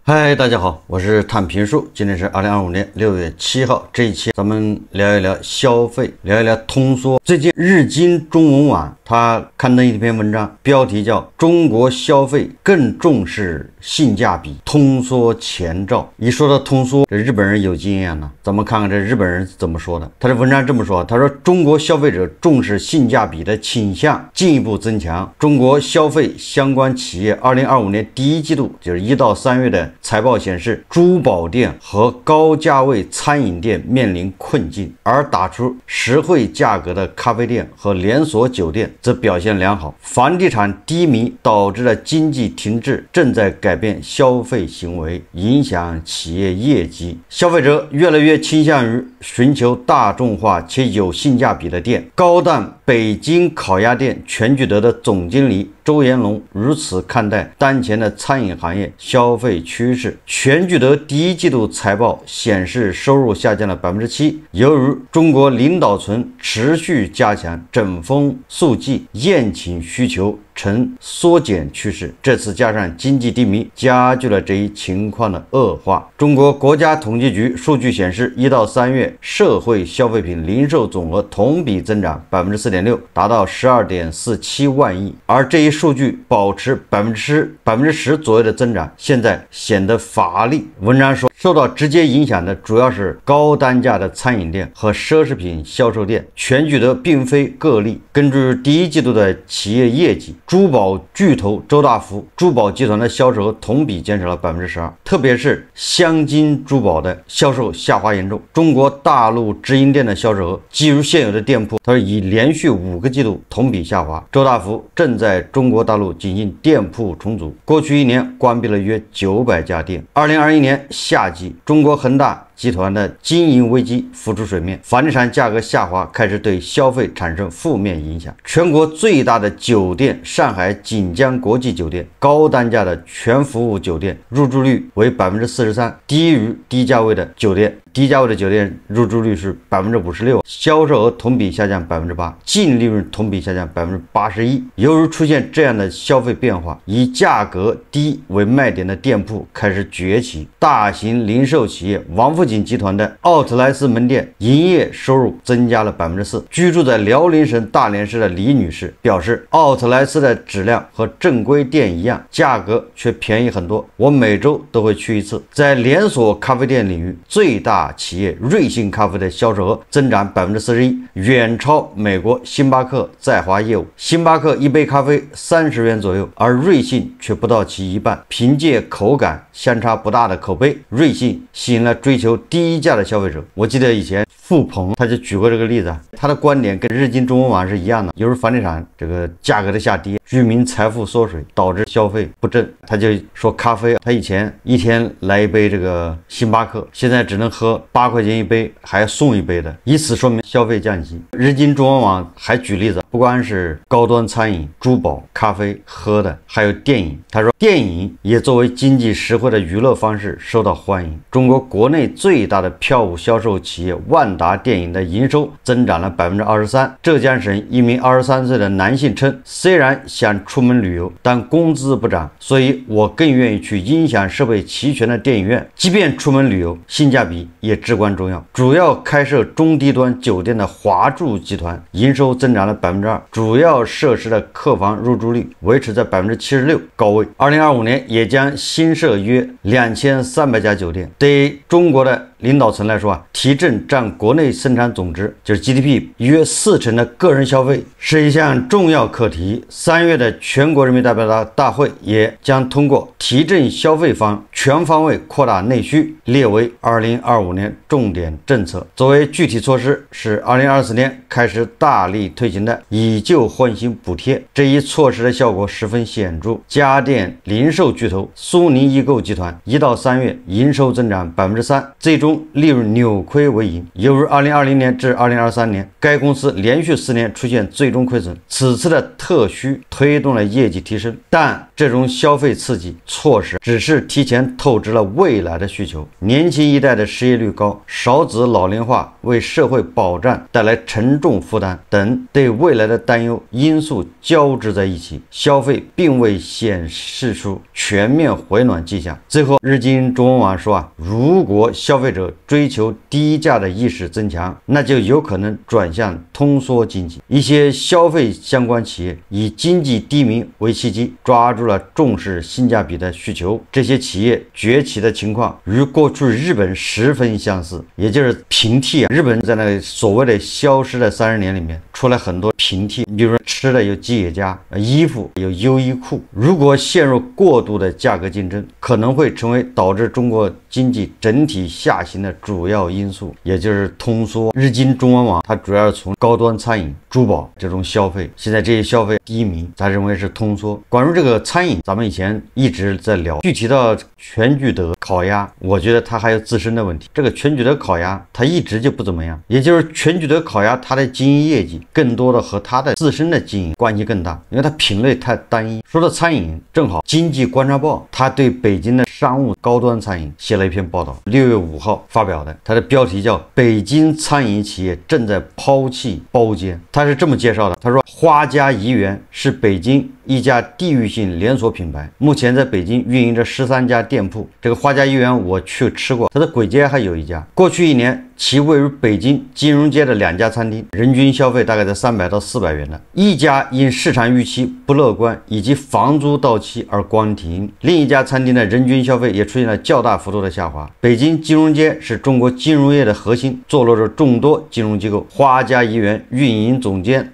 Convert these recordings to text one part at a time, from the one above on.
嗨，大家好，我是探评书。今天是2025年6月7号，这一期咱们聊一聊消费，聊一聊通缩。最近日经中文网它刊登一篇文章，标题叫中国消费更重视性价比，通缩前兆。一说到通缩，这日本人有经验了，咱们看看这日本人怎么说的。他的文章这么说，他说中国消费者重视性价比的倾向进一步增强。中国消费相关企业2025年第一季度，就是1到3月的财报显示，珠宝店和高价位餐饮店面临困境，而打出实惠价格的咖啡店和连锁酒店则表现良好。房地产低迷导致了经济停滞，正在改变消费行为，影响企业业绩。消费者越来越倾向于寻求大众化且有性价比的店。高档北京烤鸭店全聚德的总经理周延龙如此看待当前的餐饮行业消费趋势。全聚德第一季度财报显示，收入下降了 7%， 由于中国领导层持续加强整风肃纪，宴请需求呈缩减趋势。这次加上经济低迷，加剧了这一情况的恶化。中国国家统计局数据显示，1到3月社会消费品零售总额同比增长 4.6%， 达到 12.47万亿。而这一数据保持 10% 左右的增长，现在显得乏力。文章说，受到直接影响的主要是高单价的餐饮店和奢侈品销售店。全聚德并非个例。根据第一季度的企业业绩，珠宝巨头周大福珠宝集团的销售额同比减少了 12%， 特别是镶金珠宝的销售下滑严重。中国大陆直营店的销售额基于现有的店铺，它已连续5个季度同比下滑。周大福正在中国大陆进行店铺重组，过去1年关闭了约900家店。2021年夏季，中国恒大集团的经营危机浮出水面，房地产价格下滑开始对消费产生负面影响。全国最大的酒店上海锦江国际酒店，高单价的全服务酒店入住率为 43%， 低于低价位的酒店。低价位的酒店入住率是 56%， 销售额同比下降 8%， 净利润同比下降 81%。 由于出现这样的消费变化，以价格低为卖点的店铺开始崛起。大型零售企业王府井集团的奥特莱斯门店营业收入增加了 4%。 居住在辽宁省大连市的李女士表示，奥特莱斯的质量和正规店一样，价格却便宜很多，我每周都会去一次。在连锁咖啡店领域，最大企业瑞幸咖啡的销售额增长 41%， 远超美国星巴克在华业务。星巴克一杯咖啡30元左右，而瑞幸却不到其一半。凭借口感相差不大的口碑，瑞幸吸引了追求低价的消费者。我记得以前付鹏他就举过这个例子，他的观点跟日经中文网是一样的。由于房地产这个价格的下跌，居民财富缩水，导致消费不振。他就说咖啡，他以前一天来一杯这个星巴克，现在只能喝8块钱一杯，还要送一杯的，以此说明消费降级。日经中文网还举例子，不光是高端餐饮、珠宝、咖啡喝的，还有电影。他说电影也作为经济实惠的娱乐方式受到欢迎。中国国内最大的票务销售企业万达电影的营收增长了 23%。 浙江省一名23岁的男性称，虽然想出门旅游，但工资不涨，所以我更愿意去音响设备齐全的电影院。即便出门旅游，性价比也至关重要。主要开设中低端酒店的华住集团营收增长了 2%， 主要设施的客房入住率维持在 76%高位。2025年也将新设约2300家酒店。对于中国的领导层来说提振占国内生产总值，就是 GDP 约40%的个人消费是一项重要课题。3月的全国人民代表大会也将通过提振消费方全方位扩大内需列为2025年重点政策。作为具体措施，是2024年开始大力推行的以旧换新补贴。这一措施的效果十分显著。家电零售巨头苏宁易购集团1到3月营收增长 3%， 最终利润扭亏为盈。由于2020年至2023年该公司连续4年出现最终亏损，此次的特需推动了业绩提升，但这种消费刺激措施只是提前前透支了未来的需求。年轻一代的失业率高，少子老龄化为社会保障带来沉重负担等对未来的担忧因素交织在一起，消费并未显示出全面回暖迹象。最后，日经中文网说如果消费者追求低价的意识增强，那就有可能转向通缩经济。一些消费相关企业以经济低迷为契机，抓住了重视性价比的需求。这些企业崛起的情况与过去日本十分相似，也就是平替日本在那个所谓的消失的30年里面出来很多平替，比如说吃的有吉野家，衣服有优衣库。如果陷入过度的价格竞争，可能会成为导致中国经济整体下行的主要因素，也就是通缩。日经中文网它主要是从高端餐饮、珠宝这种消费，现在这些消费低迷，他认为是通缩。关于这个餐饮，咱们以前一直在聊，具体到全聚德烤鸭，我觉得它还有自身的问题。这个全聚德烤鸭它一直就不怎么样，也就是全聚德烤鸭它的经营业绩更多的和它的自身的经营关系更大，因为它品类太单一。说到餐饮，正好经济观察报它对北京的商务高端餐饮写了一篇报道，6月5号发表的，它的标题叫北京餐饮企业正在抛弃包间。它是这么介绍的，他说花家怡园是北京一家地域性连锁品牌，目前在北京运营着13家店铺。这个花家怡园我去吃过，它的簋街还有一家。过去1年，其位于北京金融街的2家餐厅，人均消费大概在300到400元的。一家因市场预期不乐观以及房租到期而关停，另一家餐厅的人均消费也出现了较大幅度的下滑。北京金融街是中国金融业的核心，坐落着众多金融机构。花家怡园运营总监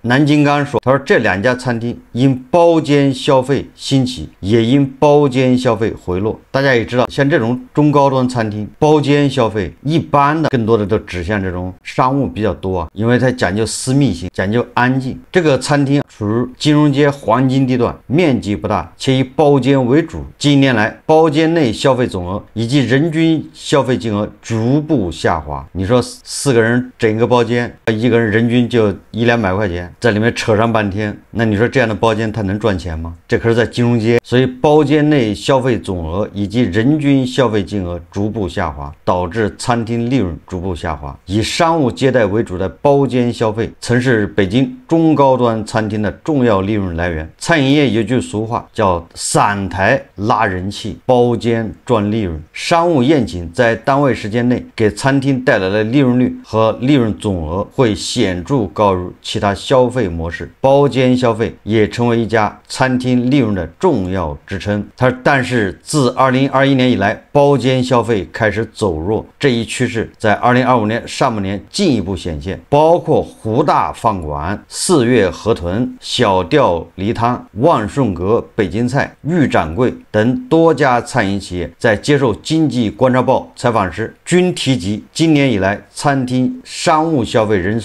南金刚说，他说这2家餐厅因包间消费兴起，也因包间消费回落。大家也知道，像这种中高端餐厅，包间消费一般的更多的都指向这种商务比较多因为它讲究私密性，讲究安静。这个餐厅处于金融街黄金地段，面积不大，且以包间为主。近年来，包间内消费总额以及人均消费金额逐步下滑。你说4个人整一个包间，一个人人均就100-200块钱，在里面扯上半天，那你说这样的包间它能赚钱吗？这可是在金融街，所以包间内消费总额以及人均消费金额逐步下滑，导致餐厅利润逐步下滑。以商务接待为主的包间消费曾是北京中高端餐厅的重要利润来源。餐饮业有句俗话叫散台拉人气，包间赚利润。商务宴请在单位时间内给餐厅带来的利润率和利润总额会显著高于其他消费模式，包间消费也成为一家餐厅利润的重要支撑。但是自2021年以来，包间消费开始走弱，这一趋势在2025年上半年进一步显现，包括湖大饭馆、4月河豚、小吊梨汤、万顺阁北京菜、豫掌柜等多家餐饮企业在接受经济观察报采访时均提及，今年以来餐厅商务消费人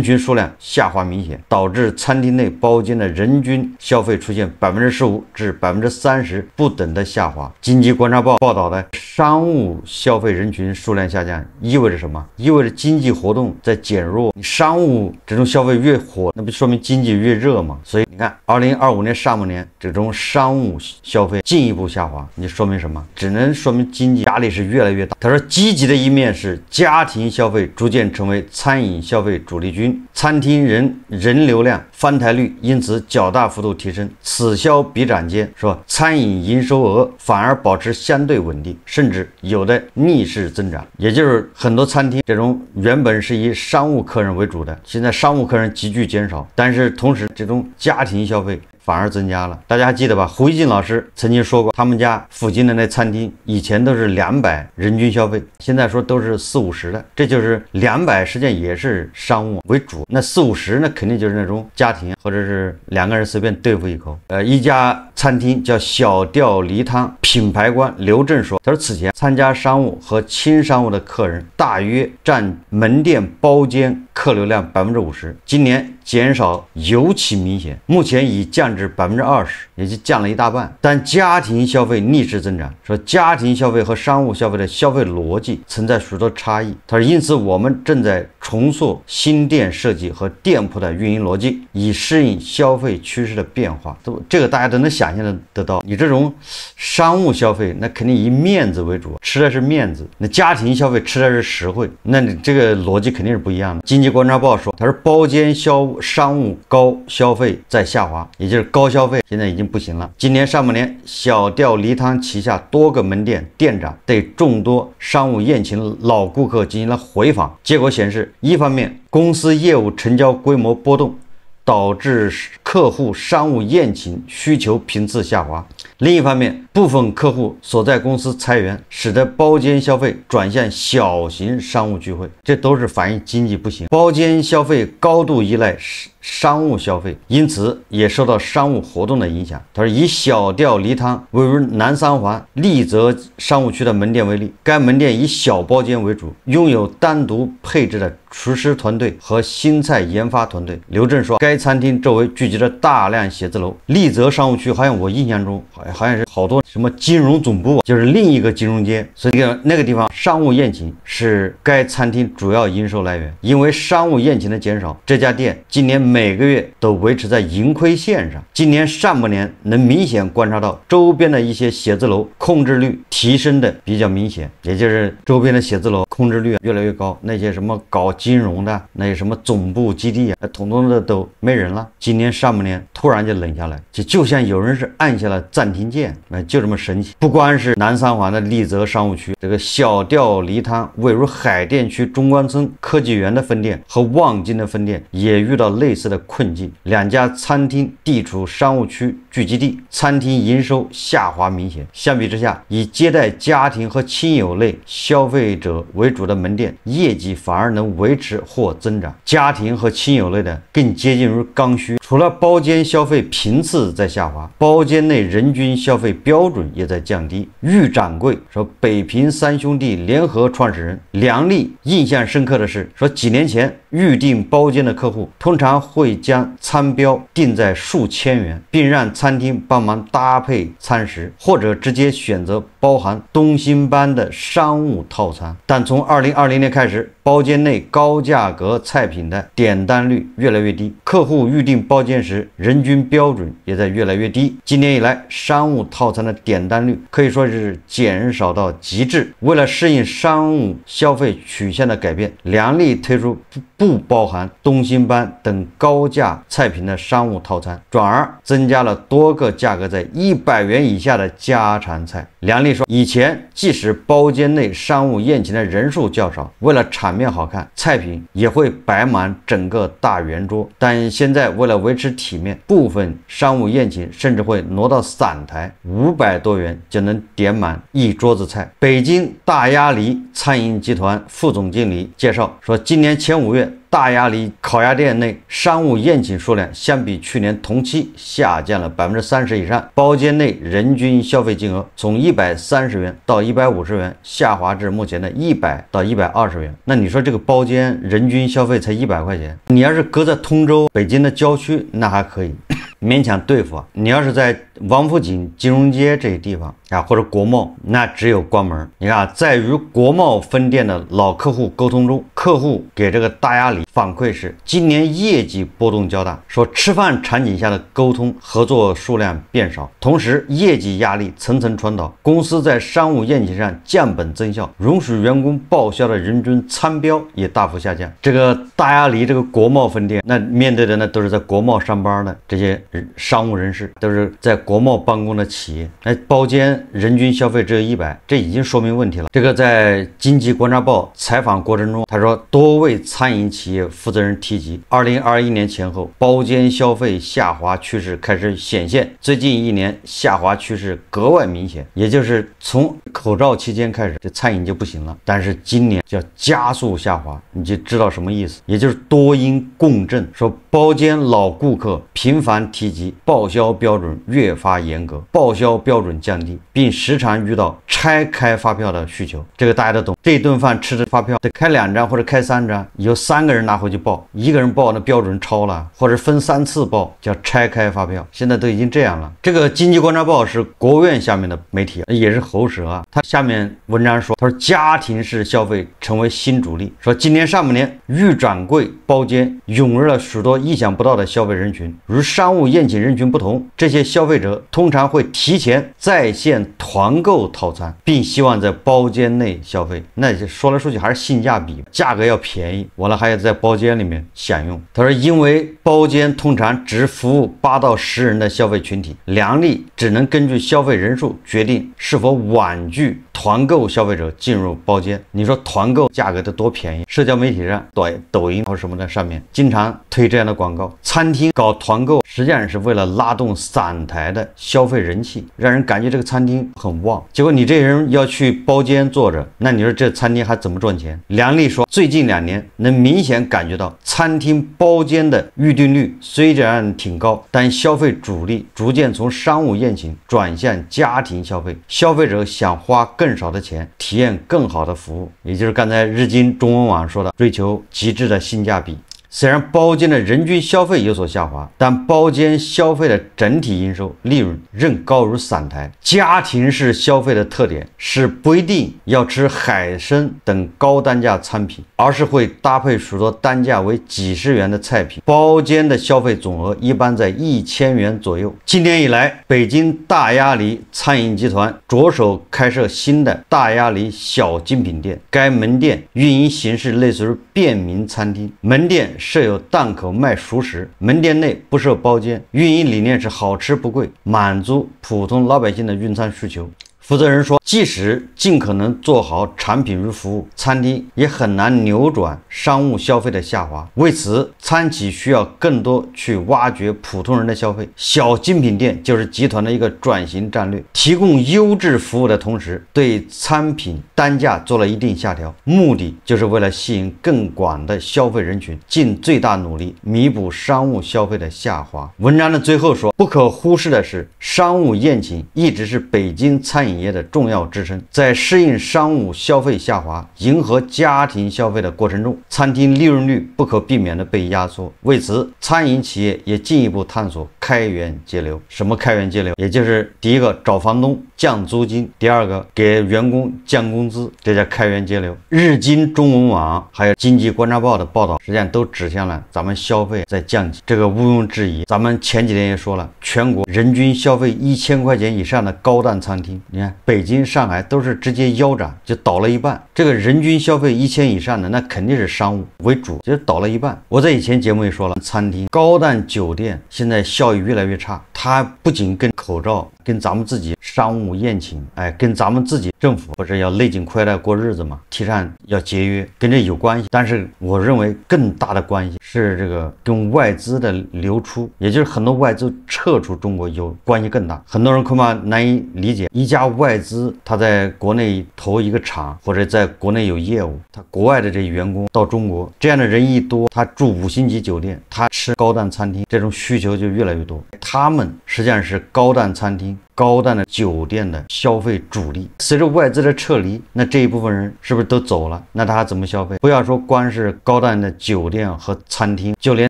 群数量下滑明显，导致餐厅内包间的人均消费出现15%至30%不等的下滑。经济观察报报道的商务消费人群数量下降意味着什么？意味着经济活动在减弱。你商务这种消费越火，那不说明经济越热吗？所以你看2025年上半年这种商务消费进一步下滑，你说明什么？只能说明经济压力是越来越大。他说积极的一面是家庭消费逐渐成为餐饮消费主力军，餐厅人流量翻台率因此较大幅度提升。此消彼长间，说餐饮营收额反而保持相对稳定，甚至有的逆势增长。也就是很多餐厅这种原本是以商务客人为主的，现在商务客人急剧减少，但是同时这种家庭消费反而增加了。大家还记得吧？胡一静老师曾经说过，他们家附近的那餐厅以前都是200人均消费，现在说都是40-50的，这就是200实际上也是商务为主，那40-50那肯定就是那种家庭或者是2个人随便对付一口。一家餐厅叫小吊梨汤，品牌官刘正说，他说此前参加商务和轻商务的客人大约占门店包间客流量50%，今年减少尤其明显，目前已降至降至20%，也就降了一大半。但家庭消费逆势增长，说家庭消费和商务消费的消费逻辑存在许多差异。他说，因此我们正在重塑新店设计和店铺的运营逻辑，以适应消费趋势的变化。这个大家都能想象得到。你这种商务消费，那肯定以面子为主，吃的是面子；那家庭消费吃的是实惠，那你这个逻辑肯定是不一样的。经济观察报说，他说包间商务高消费在下滑，也就是高消费现在已经不行了。今年上半年，小吊梨汤旗下多个门店店长对众多商务宴请老顾客进行了回访，结果显示，一方面公司业务成交规模波动，导致客户商务宴请需求频次下滑；另一方面，部分客户所在公司裁员，使得包间消费转向小型商务聚会，这都是反映经济不行。包间消费高度依赖商务消费，因此也受到商务活动的影响。他说，以小吊梨汤位于南三环丽泽商务区的门店为例，该门店以小包间为主，拥有单独配置的厨师团队和新菜研发团队。刘震说，该餐厅周围聚集着大量写字楼。丽泽商务区好像我印象中好像是好多什么金融总部，就是另一个金融街，所以那个地方商务宴请是该餐厅主要营收来源。因为商务宴请的减少，这家店今年每个月都维持在盈亏线上。今年上半年能明显观察到周边的一些写字楼控制率提升的比较明显，也就是周边的写字楼控制率越来越高，那些什么搞金融的，那些什么总部基地啊，统统的都没人了。今年上半年突然就冷下来，就像有人是按下了暂停键，就这么神奇。不光是南三环的丽泽商务区，这个小吊梨汤位于海淀区中关村科技园的分店和望京的分店也遇到类似的困境，两家餐厅地处商务区聚集地，餐厅营收下滑明显。相比之下，以接待家庭和亲友类消费者为主的门店业绩反而能维持或增长，家庭和亲友类的更接近于刚需。除了包间消费频次在下滑，包间内人均消费标准也在降低。玉掌柜说，北平三兄弟联合创始人梁丽印象深刻的是，说几年前预订包间的客户通常会将餐标定在数千元，并让餐厅帮忙搭配餐食，或者直接选择包含东星班的商务套餐。但从2020年开始，包间内高价格菜品的点单率越来越低，客户预订包间时人均标准也在越来越低。今年以来，商务套餐的点单率可以说是减少到极致。为了适应商务消费曲线的改变，梁丽推出不包含东星班等高价菜品的商务套餐，转而增加了多个价格在100元以下的家常菜。梁丽说，以前即使包间内商务宴请的人数较少，为了场面好看，菜品也会摆满整个大圆桌，但现在为了维持体面，部分商务宴请甚至会挪到散台，500多元就能点满一桌子菜。北京大鸭梨餐饮集团副总经理介绍说，今年前5月大鸭梨烤鸭店内商务宴请数量相比去年同期下降了30%以上，包间内人均消费金额从130元到150元下滑至目前的100到120元。那你说这个包间人均消费才100块钱，你要是搁在通州北京的郊区那还可以勉强对付啊，你要是在王府井金融街这些地方啊，或者国贸，那只有关门。你看，在与国贸分店的老客户沟通中，客户给这个大鸭梨反馈是，今年业绩波动较大，说吃饭场景下的沟通合作数量变少，同时业绩压力层层传导，公司在商务宴请上降本增效，容许员工报销的人均餐标也大幅下降。这个大鸭梨这个国贸分店，那面对的那都是在国贸上班的这些商务人士，都是在国贸办公的企业，那包间人均消费只有100，这已经说明问题了。这个在经济观察报采访过程中，他说，多位餐饮企业负责人提及，2021年前后包间消费下滑趋势开始显现，最近1年下滑趋势格外明显，也就是从口罩期间开始，这餐饮就不行了，但是今年叫加速下滑，你就知道什么意思，也就是多因共振。说包间老顾客频繁提及报销标准越发严格，报销标准降低，并时常遇到拆开发票的需求。这个大家都懂，这一顿饭吃的发票得开2张或者开3张，有3个人拿回去报，一个人报那标准超了，或者分3次报，叫拆开发票。现在都已经这样了。这个经济观察报是国务院下面的媒体，也是喉舌啊。他下面文章说，他说家庭式消费成为新主力，说今年上半年豫掌柜包间涌入了许多意想不到的消费人群，与商务宴请人群不同，这些消费者通常会提前在线团购套餐，并希望在包间内消费。那说来说去还是性价比，价格要便宜，完了还要在包间里面享用。他说，因为包间通常只服务8到10人的消费群体，量力只能根据消费人数决定是否婉拒团购消费者进入包间。你说团购价格得多便宜？社交媒体上、抖音或什么的上面经常推这样的广告。餐厅搞团购实际上是为了拉动散台的消费人气，让人感觉这个餐厅很旺。结果你这人要去包间坐着，那你说这餐厅还怎么赚钱？梁丽说，最近2年能明显感觉到餐厅包间的预订率虽然挺高，但消费主力逐渐从商务宴请转向家庭消费，消费者想花更少的钱体验更好的服务，也就是刚才日经中文网说的，追求极致的性价比。虽然包间的人均消费有所下滑，但包间消费的整体营收利润仍高于散台。家庭式消费的特点是不一定要吃海参等高单价餐品，而是会搭配许多单价为几十元的菜品。包间的消费总额一般在1000元左右。今年以来，北京大鸭梨餐饮集团着手开设新的大鸭梨小精品店，该门店运营形式类似于便民餐厅，门店设有档口卖熟食，门店内不设包间，运营理念是好吃不贵，满足普通老百姓的用餐需求。负责人说，即使尽可能做好产品与服务，餐厅也很难扭转商务消费的下滑。为此，餐企需要更多去挖掘普通人的消费。小精品店就是集团的一个转型战略，提供优质服务的同时，对餐品单价做了一定下调，目的就是为了吸引更广的消费人群，尽最大努力弥补商务消费的下滑。文章的最后说，不可忽视的是，商务宴请一直是北京餐饮业的重要支撑，在适应商务消费下滑、迎合家庭消费的过程中，餐厅利润率不可避免的被压缩。为此，餐饮企业也进一步探索开源节流。什么开源节流？也就是第一个找房东降租金，第二个给员工降工资，这叫开源节流。日经中文网还有经济观察报的报道，实际上都指向了咱们消费在降级，这个毋庸置疑。咱们前几天也说了，全国人均消费1000块钱以上的高档餐厅，你看北京、上海都是直接腰斩，就倒了一半。这个人均消费1000以上的，那肯定是商务为主，就倒了一半。我在以前节目也说了，餐厅、高档酒店现在效益越来越差，它不仅跟口罩、跟咱们自己商务宴请，跟咱们自己政府不是要勒紧裤带过日子嘛，提倡要节约，跟这有关系。但是我认为更大的关系是这个跟外资的流出，也就是很多外资撤出中国有关系更大。很多人恐怕难以理解，一家外资他在国内投一个厂，或者在国内有业务，他国外的这员工到中国，这样的人一多，他住5星级酒店，他吃高档餐厅，这种需求就越来越多。他们实际上是高档餐厅、高档的酒店的消费主力。随着外资的撤离，那这一部分人是不是都走了？那他怎么消费？不要说光是高档的酒店和餐厅，就连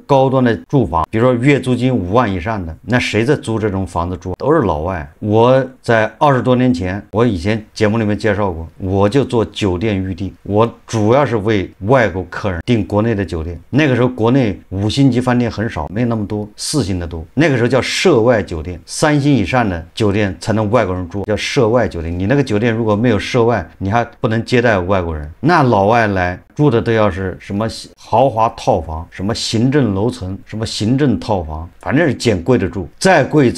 高端的住房，比如说月租金5万以上的，那谁在租这种房子住？都是老外。我在20多年前，我以前节目里面介绍过，我就做酒店预订，我主要是为外国客人订国内的酒店。那个时候国内5星级饭店很少，没那么多，4星的多。那个时候叫涉外酒店，3星以上的酒店才能外国人住，叫涉外酒店。你那个酒店如果没有涉外，你还不能接待外国人。那老外来住的都要是什么豪华套房，什么行政楼层，什么行政套房，反正是捡贵的住，再贵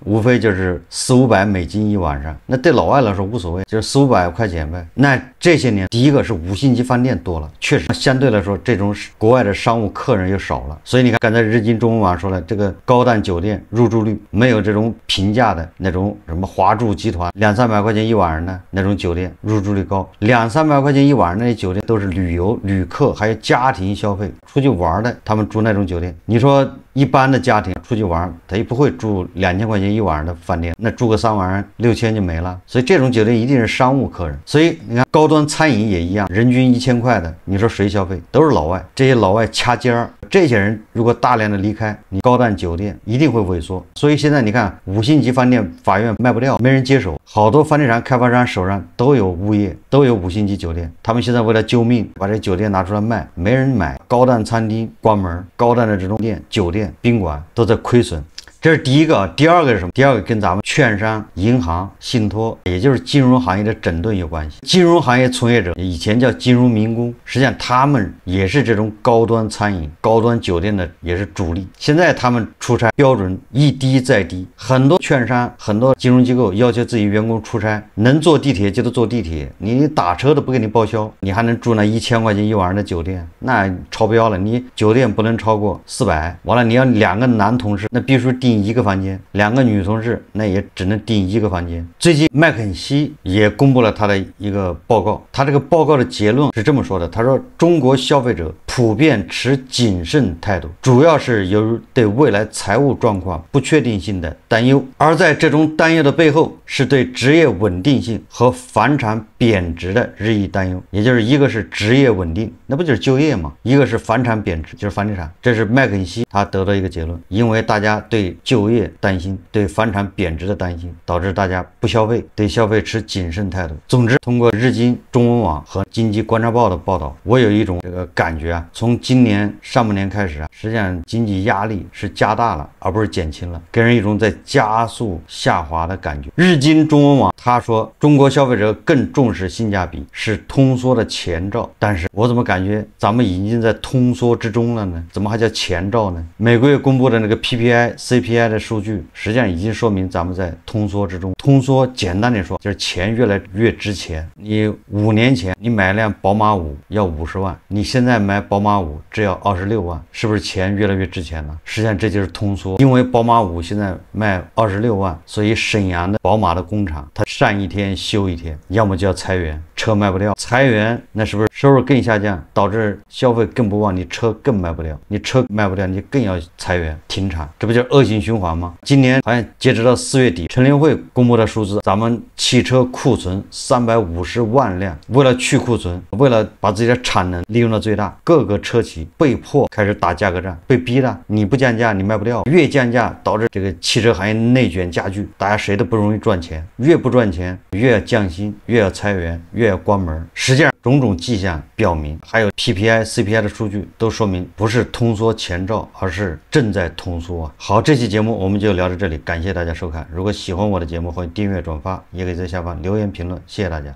无非就是400-500美金一晚上。那对老外来说无所谓，就是400-500块钱呗。那这些年，第一个是5星级饭店多了，确实相对来说这种国外的商务客人又少了。所以你看，刚才日经中文网说了，这个高档酒店入住率没有这种平价的那种什么华住集团200-300块钱一晚上的那种酒店入住率高。200-300块钱一晚上那些酒店都是旅客还有家庭消费出去玩的，他们住那种酒店。你说一般的家庭出去玩，他也不会住2000块钱一晚上的饭店，那住个3晚上6000就没了。所以这种酒店一定是商务客人。所以你看高端餐饮也一样，人均1000块的，你说谁消费？都是老外，这些老外掐尖儿。这些人如果大量的离开，你高档酒店一定会萎缩。所以现在你看5星级饭店法院卖不掉，没人接手，好多房地产开发商手上都有物业，都有5星级酒店，他们现在为了救命，把这酒店拿出来卖，没人买。高档餐厅关门，高档的这种酒店宾馆都在亏损。这是第一个。第二个是什么？第二个跟咱们券商、银行、信托，也就是金融行业的整顿有关系。金融行业从业者以前叫金融民工，实际上他们也是这种高端餐饮、高端酒店的也是主力。现在他们出差标准一低再低，很多券商、很多金融机构要求自己员工出差，能坐地铁就得坐地铁，你打车都不给你报销，你还能住那1000块钱一晚上的酒店，那超标了。你酒店不能超过400，完了你要2个男同事，那必须订1个房间，2个女同事那也只能订1个房间。最近麦肯锡也公布了他的一个报告，他这个报告的结论是这么说的，他说中国消费者普遍持谨慎态度，主要是由于对未来财务状况不确定性的担忧，而在这种担忧的背后是对职业稳定性和房产贬值的日益担忧。也就是一个是职业稳定，那不就是就业吗？一个是房产贬值，就是房地产。这是麦肯锡他得到一个结论，因为大家对就业担心，对房产贬值的担心，导致大家不消费，对消费持谨慎态度。总之，通过日经中文网和经济观察报的报道，我有一种这个感觉啊，从今年上半年开始啊，实际上经济压力是加大了，而不是减轻了，给人一种在加速下滑的感觉。日经中文网他说，中国消费者更重视性价比，是通缩的前兆。但是我怎么感觉咱们已经在通缩之中了呢？怎么还叫前兆呢？每个月公布的那个 PPI、CPI 的数据，实际上已经说明咱们在通缩之中。通缩简单的说，就是钱越来越值钱。你5年前你买辆宝马5要50万，你现在买宝马5只要26万，是不是钱越来越值钱了？实际上这就是通缩。因为宝马5现在卖26万，所以沈阳的宝马的工厂它上一天休一天，要么就要裁员，车卖不掉，裁员那是不是收入更下降，导致消费更不旺，你车更卖不了，你车卖不了，你更要裁员停产，这不就是恶性循环吗？今年好像截止到4月底，乘联会公布的数字，咱们汽车库存350万辆，为了去库存，为了把自己的产能利用到最大，各个车企被迫开始打价格战，被逼的，你不降价你卖不掉，越降价导致这个汽车行业内卷加剧，大家谁都不容易赚钱，越不赚钱越要降薪，越要裁员，越要关门。实际上种种迹象表明，还有 PPI、CPI 的数据都说明不是通缩前兆，而是正在通缩啊。好，这期节目我们就聊到这里，感谢大家收看。如果喜欢我的节目，欢迎订阅转发，也可以在下方留言评论，谢谢大家。